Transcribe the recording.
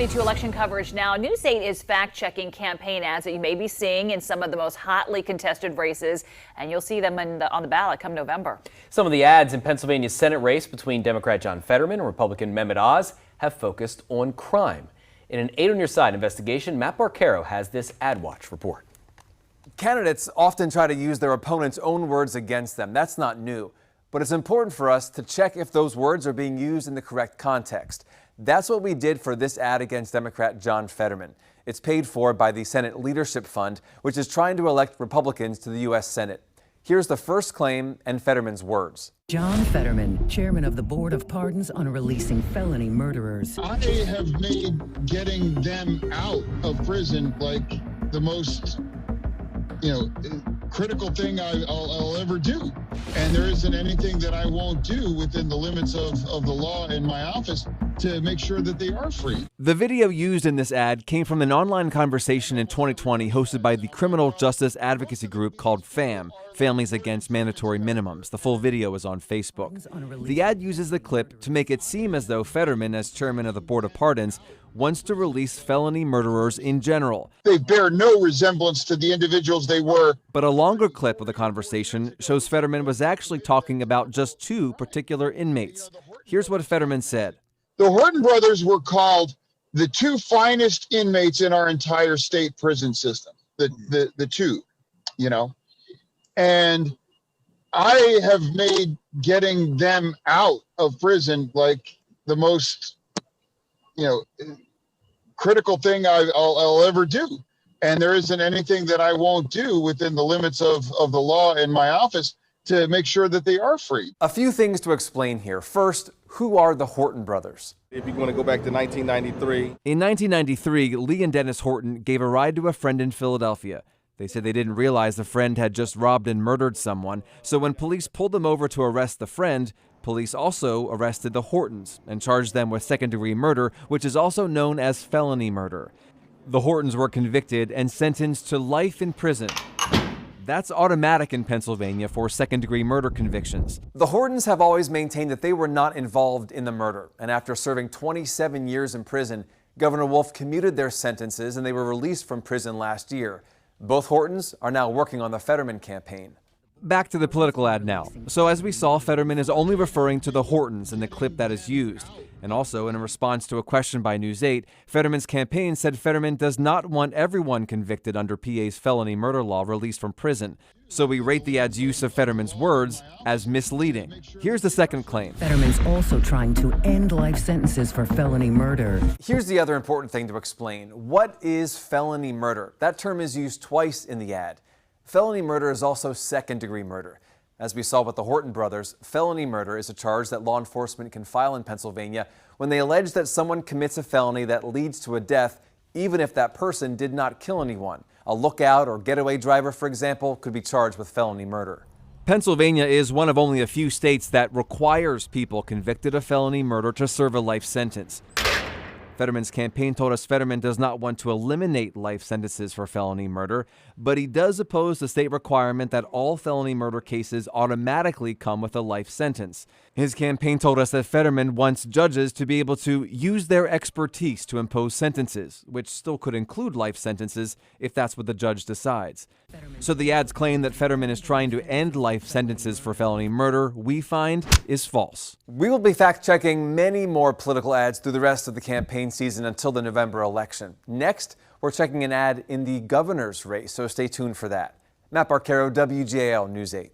2022 election coverage now. News 8 is fact-checking campaign ads that you may be seeing in some of the most hotly contested races, and you'll see them on the ballot come November. Some of the ads in Pennsylvania's Senate race between Democrat John Fetterman and Republican Mehmet Oz have focused on crime. In an 8 on Your Side investigation, Matt Barcaro has this Ad Watch report. Candidates often try to use their opponent's own words against them. That's not new. But it's important for us to check if those words are being used in the correct context. That's what we did for this ad against Democrat John Fetterman. It's paid for by the Senate Leadership Fund, which is trying to elect Republicans to the U.S. Senate. Here's the first claim and Fetterman's words. John Fetterman, chairman of the Board of Pardons on releasing felony murderers. I have made getting them out of prison like the most, critical thing I'll ever do. And there isn't anything that I won't do within the limits of the law in my office to make sure that they are free. The video used in this ad came from an online conversation in 2020 hosted by the criminal justice advocacy group called FAM, Families Against Mandatory Minimums. The full video is on Facebook. The ad uses the clip to make it seem as though Fetterman, as chairman of the Board of Pardons, wants to release felony murderers in general. They bear no resemblance to the individuals they were. But a longer clip of the conversation shows Fetterman was actually talking about just 2 particular inmates. Here's what Fetterman said. The Horton brothers were called the 2 finest inmates in our entire state prison system. The 2, And I have made getting them out of prison like the most, critical thing I'll ever do. And there isn't anything that I won't do within the limits of the law in my office to make sure that they are free. A few things to explain here. First, who are the Horton brothers? If you want to go back to 1993. In 1993, Lee and Dennis Horton gave a ride to a friend in Philadelphia. They said they didn't realize the friend had just robbed and murdered someone, so when police pulled them over to arrest the friend, police also arrested the Hortons and charged them with second-degree murder, which is also known as felony murder. The Hortons were convicted and sentenced to life in prison. That's automatic in Pennsylvania for second-degree murder convictions. The Hortons have always maintained that they were not involved in the murder, and after serving 27 years in prison, Governor Wolf commuted their sentences and they were released from prison last year. Both Hortons are now working on the Fetterman campaign. Back to the political ad now. So as we saw, Fetterman is only referring to the Hortons in the clip that is used. And also, in a response to a question by News 8, Fetterman's campaign said Fetterman does not want everyone convicted under PA's felony murder law released from prison. So we rate the ad's use of Fetterman's words as misleading. Here's the second claim. Fetterman's also trying to end life sentences for felony murder. Here's the other important thing to explain. What is felony murder? That term is used twice in the ad. Felony murder is also second-degree murder. As we saw with the Horton brothers, felony murder is a charge that law enforcement can file in Pennsylvania when they allege that someone commits a felony that leads to a death, even if that person did not kill anyone. A lookout or getaway driver, for example, could be charged with felony murder. Pennsylvania is one of only a few states that requires people convicted of felony murder to serve a life sentence. Fetterman's campaign told us Fetterman does not want to eliminate life sentences for felony murder, but he does oppose the state requirement that all felony murder cases automatically come with a life sentence. His campaign told us that Fetterman wants judges to be able to use their expertise to impose sentences, which still could include life sentences if that's what the judge decides. So the ads claim that Fetterman is trying to end life sentences for felony murder, we find, is false. We will be fact-checking many more political ads through the rest of the campaign season until the November election. Next, we're checking an ad in the governor's race, so stay tuned for that. Matt Barcaro, WGAL News 8.